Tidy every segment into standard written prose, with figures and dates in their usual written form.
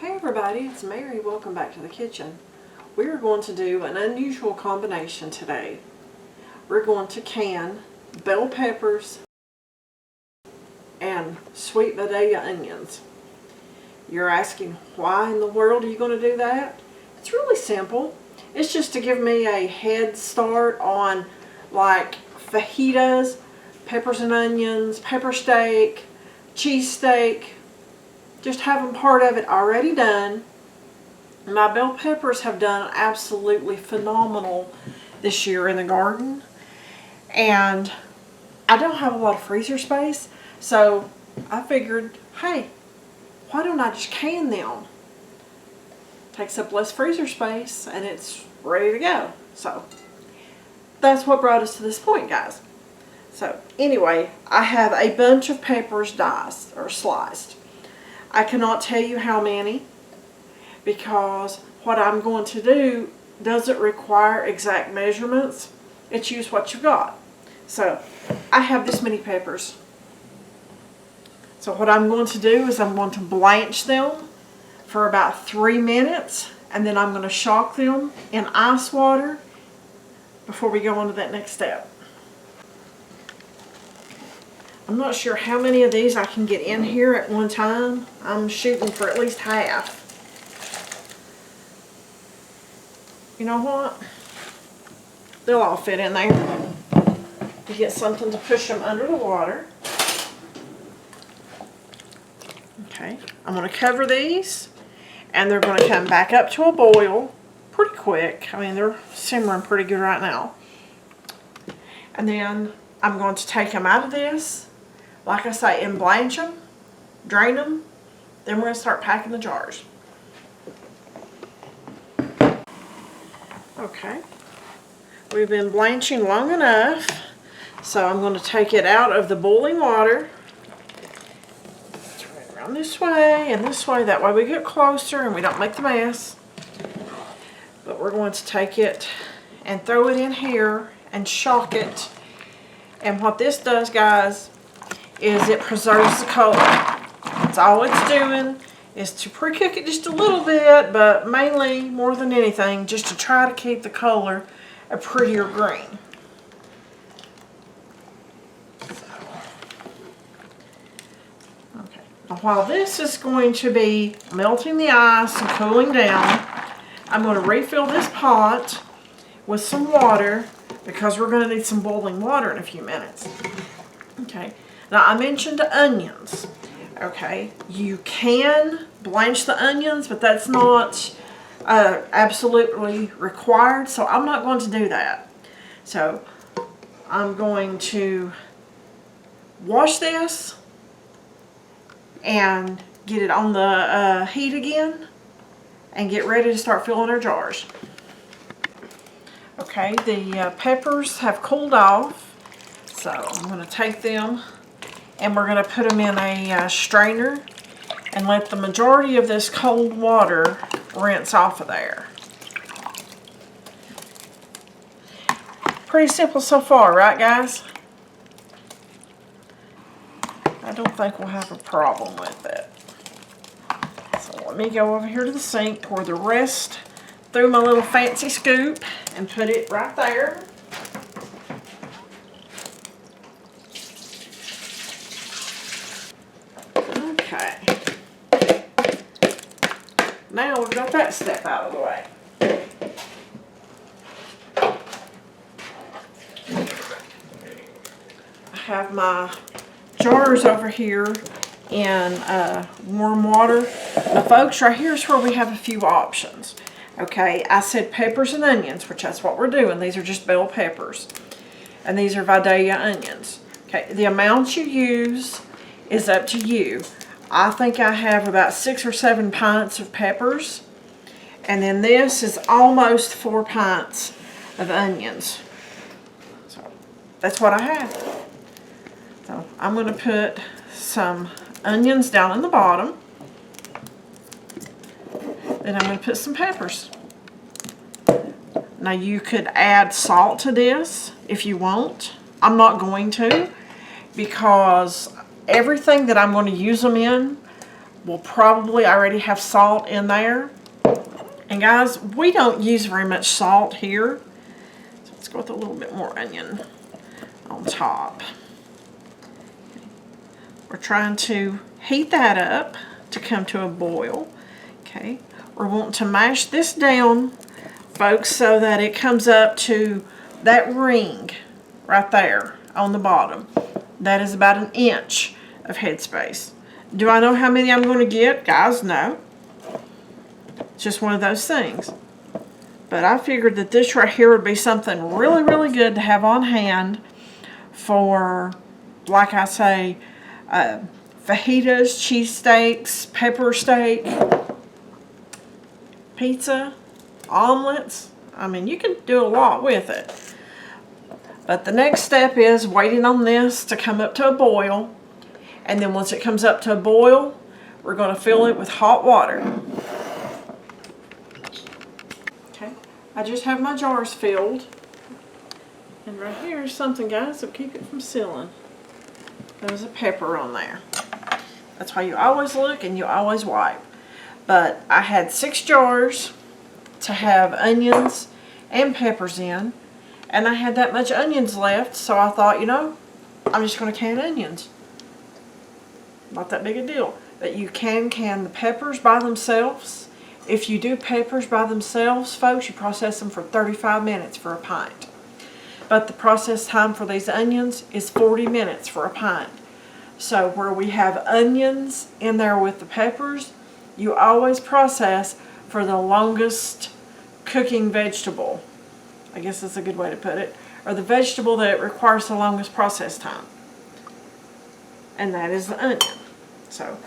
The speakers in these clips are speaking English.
Hey everybody, it's Mary. Welcome back to the kitchen. We are going to do an unusual combination today. We're going to can bell peppers and sweet Vidalia onions. You're asking, why in the world are you going to do that? It's really simple. It's just to give me a head start on like fajitas, peppers and onions, pepper steak, cheese steak. Just having part of it already done. My bell peppers have done absolutely phenomenal this year in the garden. And I don't have a lot of freezer space, so I figured, hey, why don't I just can them? Takes up less freezer space and it's ready to go. So that's what brought us to this point, guys. So anyway, I have a bunch of peppers diced or sliced. I cannot tell you how many because what I'm going to do doesn't require exact measurements. It's use what you got. So I have this many peppers. So what I'm going to do is I'm going to blanch them for about 3 minutes, and then I'm going to shock them in ice water before we go on to that next step. I'm not sure how many of these I can get in here at one time. I'm shooting for at least half. You know what? They'll all fit in there. You get something to push them under the water. Okay, I'm going to cover these and they're going to come back up to a boil pretty quick. I mean, they're simmering pretty good right now. And then I'm going to take them out of this, like I say, and blanch them, drain them. Then we're going to start packing the jars. Okay, we've been blanching long enough, so I'm going to take it out of the boiling water. Turn it around this way and this way, that way we get closer and we don't make the mess. But we're going to take it and throw it in here and shock it. And what this does, guys, is it preserves the color. That's all it's doing, is to pre-cook it just a little bit, but mainly, more than anything, just to try to keep the color a prettier green. Okay. Now, while this is going to be melting the ice and cooling down, I'm going to refill this pot with some water because we're going to need some boiling water in a few minutes. Okay. Now, I mentioned the onions. Okay, you can blanch the onions, but that's not absolutely required, so I'm not going to do that. So I'm going to wash this and get it on the heat again and get ready to start filling our jars. Okay, the peppers have cooled off, so I'm going to take them and we're going to put them in a strainer and let the majority of this cold water rinse off of there. Pretty simple so far, right guys? I don't think we'll have a problem with it. So let me go over here to the sink, pour the rest through my little fancy scoop and put it right there. Okay. Now we've got that step out of the way. I have my jars over here in warm water. Now folks, right here is where we have a few options. Okay, I said peppers and onions, which that's what we're doing. These are just bell peppers. And these are Vidalia onions. Okay, the amount you use is up to you. I think I have about 6 or 7 pints of peppers. And then this is almost 4 pints of onions. So that's what I have. So I'm going to put some onions down in the bottom. Then I'm going to put some peppers. Now you could add salt to this if you want. I'm not going to because everything that I'm going to use them in will probably already have salt in there. And guys, we don't use very much salt here. So let's go with a little bit more onion on top. We're trying to heat that up to come to a boil. Okay, we're wanting to mash this down, folks, so that it comes up to that ring right there on the bottom. That is about 1 inch of headspace. Do I know how many I'm going to get? Guys, no. It's just one of those things. But I figured that this right here would be something really, really good to have on hand for, like I say, fajitas, cheesesteaks, pepper steak, pizza, omelets. I mean, you can do a lot with it. But the next step is waiting on this to come up to a boil. And then once it comes up to a boil, we're going to fill it with hot water. Okay, I just have my jars filled. And right here is something, guys, that'll keep it from sealing. There's a pepper on there. That's why you always look and you always wipe. But I had 6 jars to have onions and peppers in. And I had that much onions left, so I thought, you know, I'm just going to can onions. Not that big a deal. But you can the peppers by themselves. If you do peppers by themselves, folks, you process them for 35 minutes for a pint. But the process time for these onions is 40 minutes for a pint. So where we have onions in there with the peppers, you always process for the longest cooking vegetable. I guess that's a good way to put it. Or the vegetable that requires the longest process time. And that is the onion. So,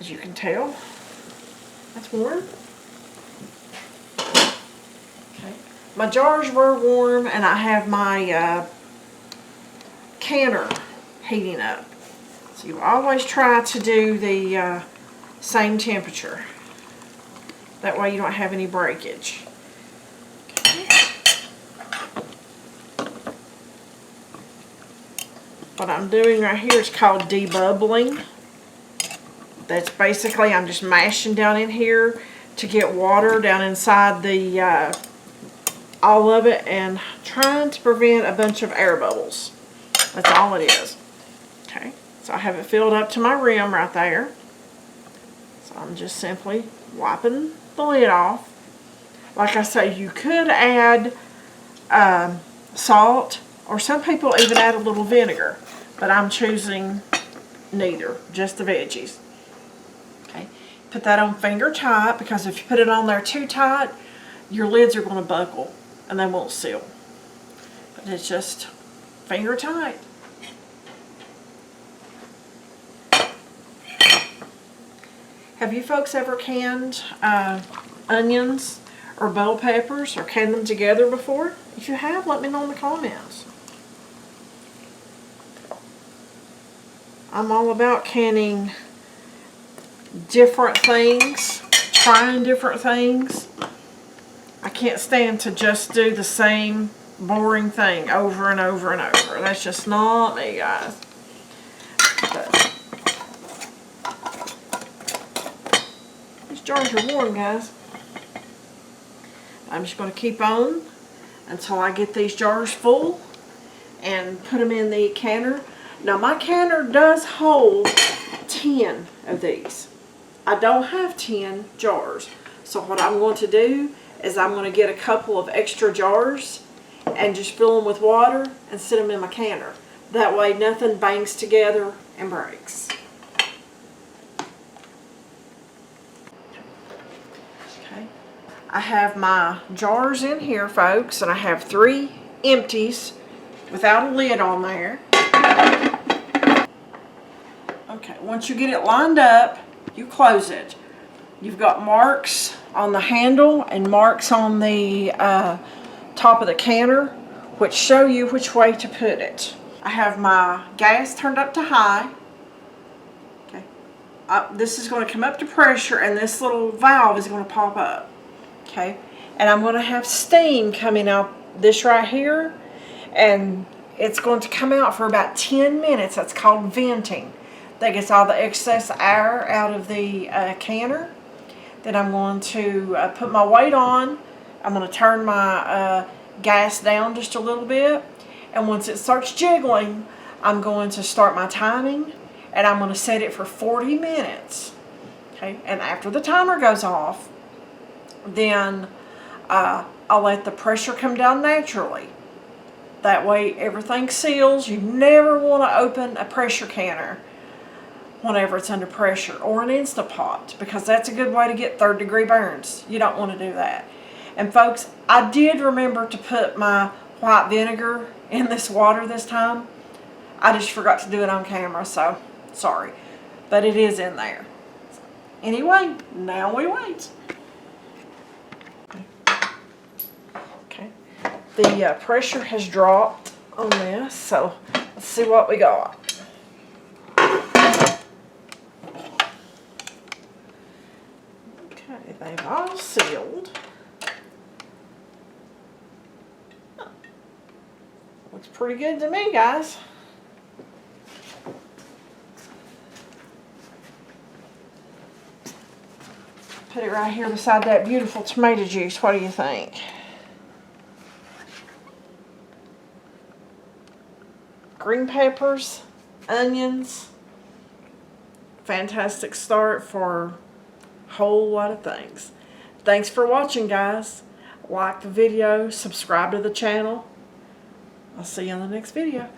as you can tell, that's warm. Okay. My jars were warm, and I have my canner heating up. So you always try to do the same temperature. That way you don't have any breakage. Okay. What I'm doing right here is called debubbling. That's basically, I'm just mashing down in here to get water down inside the all of it, and trying to prevent a bunch of air bubbles. That's all it is. Okay, so I have it filled up to my rim right there. So I'm just simply wiping the lid off. Like I say, you could add salt, or some people even add a little vinegar, but I'm choosing neither, just the veggies. Okay, put that on finger tight, because if you put it on there too tight, your lids are going to buckle and they won't seal. But it's just finger tight. Have you folks ever canned onions or bell peppers, or canned them together before? If you have, let me know in the comments. I'm all about canning different things, trying different things. I can't stand to just do the same boring thing over and over and over. That's just not me, guys. But these jars are warm, guys. I'm just going to keep on until I get these jars full and put them in the canner. Now my canner does hold 10 of these. I don't have 10 jars. So what I'm going to do is I'm going to get a couple of extra jars and just fill them with water and sit them in my canner. That way nothing bangs together and breaks. Okay, I have my jars in here, folks, and I have 3 empties without a lid on there. Okay, once you get it lined up, you close it. You've got marks on the handle and marks on the top of the canner, which show you which way to put it. I have my gas turned up to high. Okay, this is going to come up to pressure, and this little valve is going to pop up. Okay, and I'm going to have steam coming out this right here, and it's going to come out for about 10 minutes. That's called venting. That gets all the excess air out of the canner. Then I'm going to put my weight on. I'm going to turn my gas down just a little bit. And once it starts jiggling, I'm going to start my timing. And I'm going to set it for 40 minutes. Okay, and after the timer goes off, then I'll let the pressure come down naturally. That way everything seals. You never want to open a pressure canner whenever it's under pressure, or an Instapot, because that's a good way to get 3rd-degree burns. You don't want to do that. And folks, I did remember to put my white vinegar in this water this time. I just forgot to do it on camera, so sorry. But it is in there. Anyway, now we wait. Okay. The pressure has dropped on this, so let's see what we got. Okay, they've all sealed. Looks pretty good to me, guys. Put it right here beside that beautiful tomato juice. What do you think? Green peppers, onions. Fantastic start for a whole lot of things. Thanks for watching, guys. Like the video, subscribe to the channel. I'll see you in the next video.